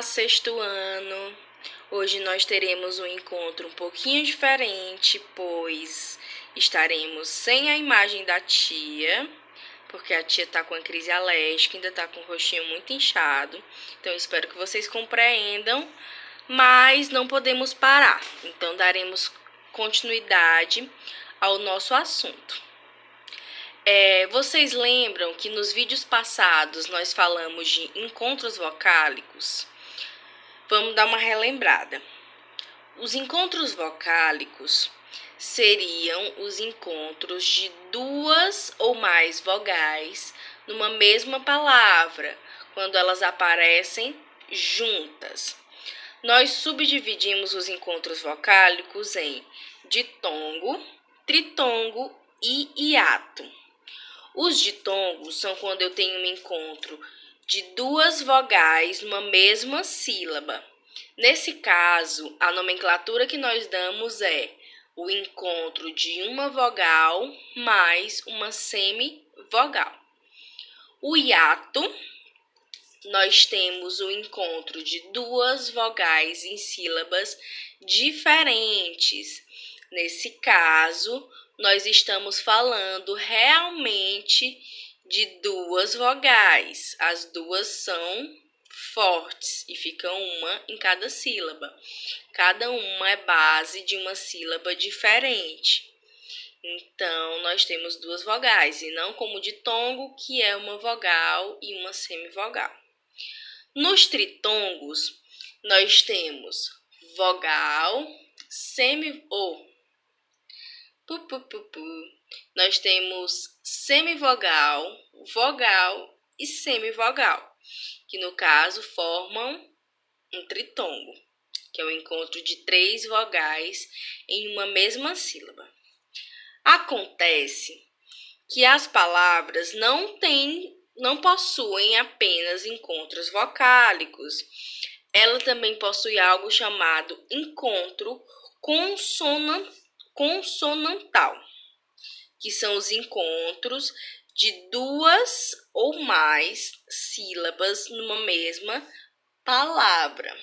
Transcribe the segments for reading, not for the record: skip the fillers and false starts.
sexto ano! Hoje nós teremos um encontro um pouquinho diferente, pois estaremos sem a imagem da tia, porque a tia tá com a crise alérgica, ainda tá com o rostinho muito inchado. Então espero que vocês compreendam, mas não podemos parar. Então daremos continuidade ao nosso assunto. Vocês lembram que nos vídeos passados nós falamos de encontros vocálicos? Vamos dar uma relembrada. Os encontros vocálicos seriam os encontros de duas ou mais vogais numa mesma palavra, quando elas aparecem juntas. Nós subdividimos os encontros vocálicos em ditongo, tritongo e hiato. Os ditongos são quando eu tenho um encontro de duas vogais numa mesma sílaba. Nesse caso, a nomenclatura que nós damos é o encontro de uma vogal mais uma semivogal. O hiato, nós temos o encontro de duas vogais em sílabas diferentes. Nesse caso, nós estamos falando realmente de duas vogais. As duas são fortes e ficam uma em cada sílaba. Cada uma é base de uma sílaba diferente. Então, nós temos duas vogais e não como ditongo, que é uma vogal e uma semivogal. Nos tritongos, nós temos vogal, nós temos semivogal, vogal e semivogal, que no caso formam um tritongo, que é o encontro de três vogais em uma mesma sílaba. Acontece que as palavras não possuem apenas encontros vocálicos, ela também possui algo chamado encontro consonantal, que são os encontros de duas ou mais sílabas numa mesma palavra.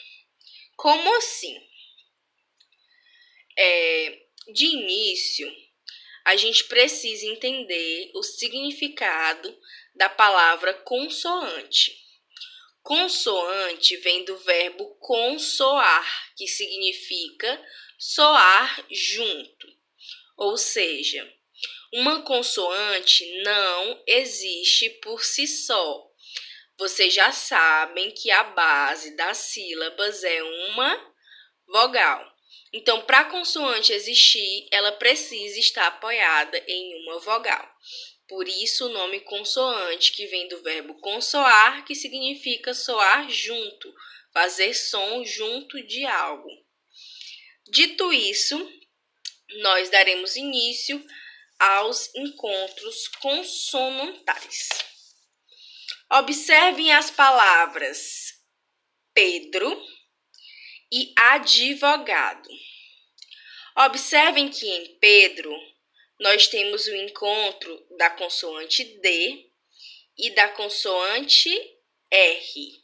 Como assim? De início, a gente precisa entender o significado da palavra consoante. Consoante vem do verbo consoar, que significa soar junto. Ou seja, uma consoante não existe por si só. Vocês já sabem que a base das sílabas é uma vogal. Então, para a consoante existir, ela precisa estar apoiada em uma vogal. Por isso, o nome consoante, que vem do verbo consoar, que significa soar junto, fazer som junto de algo. Dito isso, nós daremos início aos encontros consonantais. Observem as palavras Pedro e advogado. Observem que em Pedro nós temos o encontro da consoante D e da consoante R.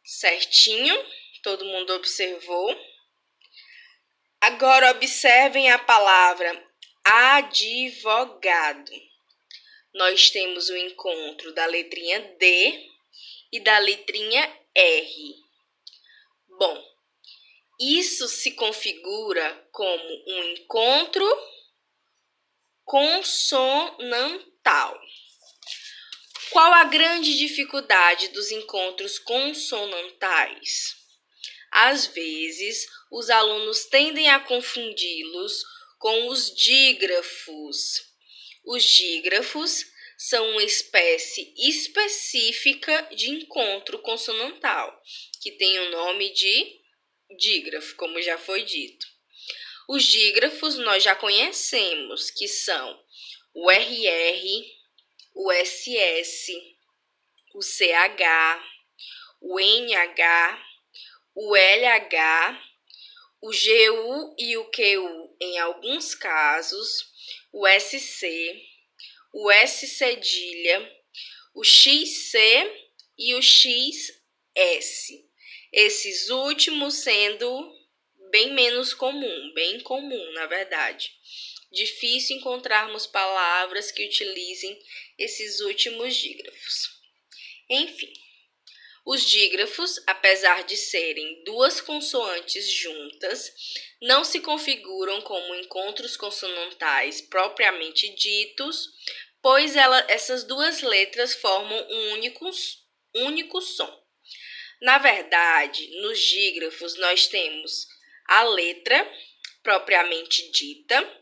Certinho? Todo mundo observou? Agora observem a palavra advogado. Nós temos o encontro da letrinha D e da letrinha R. Bom, isso se configura como um encontro consonantal. Qual a grande dificuldade dos encontros consonantais? Às vezes, os alunos tendem a confundi-los com os dígrafos. Os dígrafos são uma espécie específica de encontro consonantal, que tem o nome de dígrafo, como já foi dito. Os dígrafos nós já conhecemos, que são o RR, o SS, o CH, o NH, o LH, o GU e o QU em alguns casos, o SC, o S cedilha, o XC e o XR. S. Esses últimos sendo bem menos comum, bem comum, na verdade. Difícil encontrarmos palavras que utilizem esses últimos dígrafos. Enfim, os dígrafos, apesar de serem duas consoantes juntas, não se configuram como encontros consonantais propriamente ditos, pois essas duas letras formam um único som. Na verdade, nos dígrafos nós temos a letra propriamente dita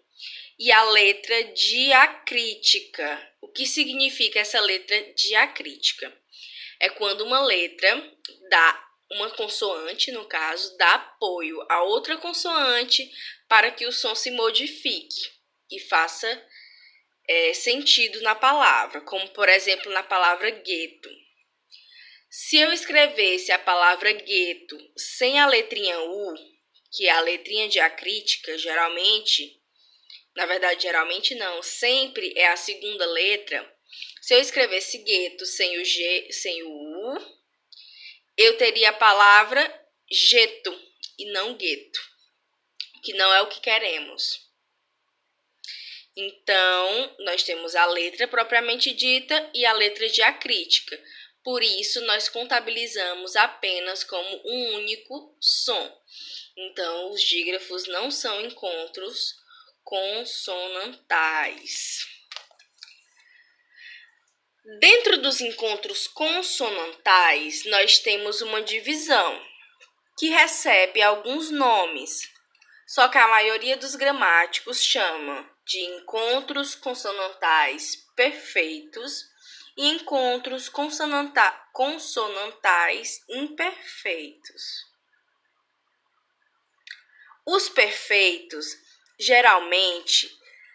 e a letra diacrítica. O que significa essa letra diacrítica? É quando uma letra uma consoante, no caso, dá apoio a outra consoante para que o som se modifique e faça sentido na palavra, como por exemplo na palavra gueto. Se eu escrevesse a palavra gueto sem a letrinha U, que é a letrinha diacrítica, geralmente não, sempre é a segunda letra. Se eu escrevesse gueto sem o G, sem o U, eu teria a palavra jeto e não gueto, que não é o que queremos. Então, nós temos a letra propriamente dita e a letra diacrítica. Por isso, nós contabilizamos apenas como um único som. Então, os dígrafos não são encontros consonantais. Dentro dos encontros consonantais, nós temos uma divisão que recebe alguns nomes, só que a maioria dos gramáticos chama de encontros consonantais perfeitos e encontros consonantais imperfeitos. Os perfeitos geralmente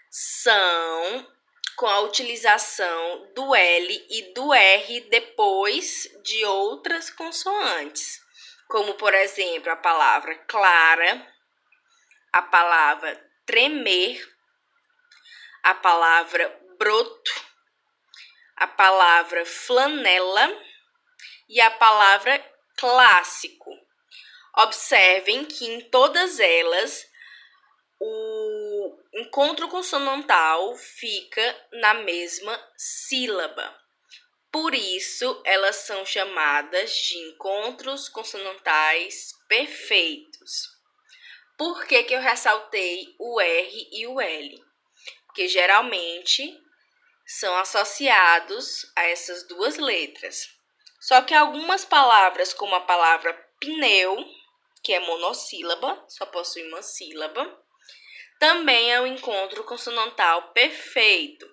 são com a utilização do L e do R depois de outras consoantes, como, por exemplo, a palavra clara, a palavra tremer, a palavra broto, a palavra flanela e a palavra clássico. Observem que em todas elas o encontro consonantal fica na mesma sílaba. Por isso, elas são chamadas de encontros consonantais perfeitos. Por que eu ressaltei o R e o L? Porque geralmente são associados a essas duas letras. Só que algumas palavras, como a palavra pneu, que é monossílaba, só possui uma sílaba, também é um encontro consonantal perfeito,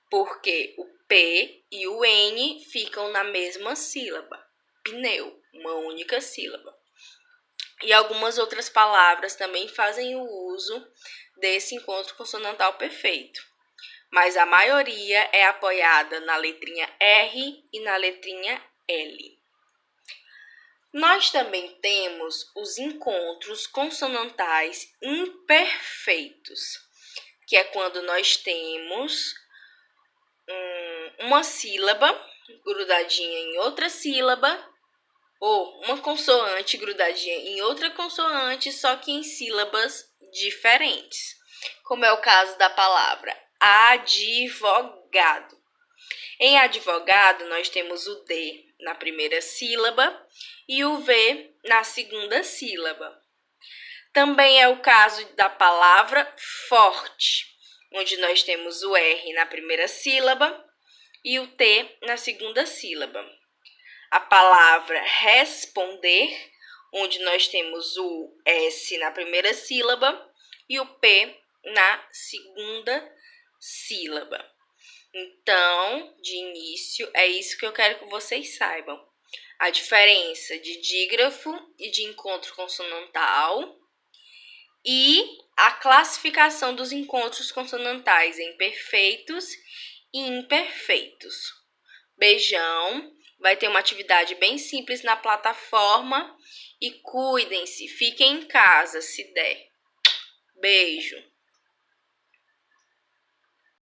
porque o P e o N ficam na mesma sílaba, pneu, uma única sílaba. E algumas outras palavras também fazem o uso desse encontro consonantal perfeito, mas a maioria é apoiada na letrinha R e na letrinha L. Nós também temos os encontros consonantais imperfeitos, que é quando nós temos uma sílaba grudadinha em outra sílaba, ou uma consoante grudadinha em outra consoante, só que em sílabas diferentes, como é o caso da palavra advogado. Em advogado, nós temos o D na primeira sílaba e o V na segunda sílaba. Também é o caso da palavra forte, onde nós temos o R na primeira sílaba e o T na segunda sílaba. A palavra responder, onde nós temos o S na primeira sílaba e o P na segunda sílaba. Então, de início, é isso que eu quero que vocês saibam. A diferença de dígrafo e de encontro consonantal e a classificação dos encontros consonantais em perfeitos e imperfeitos. Beijão! Vai ter uma atividade bem simples na plataforma e cuidem-se, fiquem em casa se der. Beijo!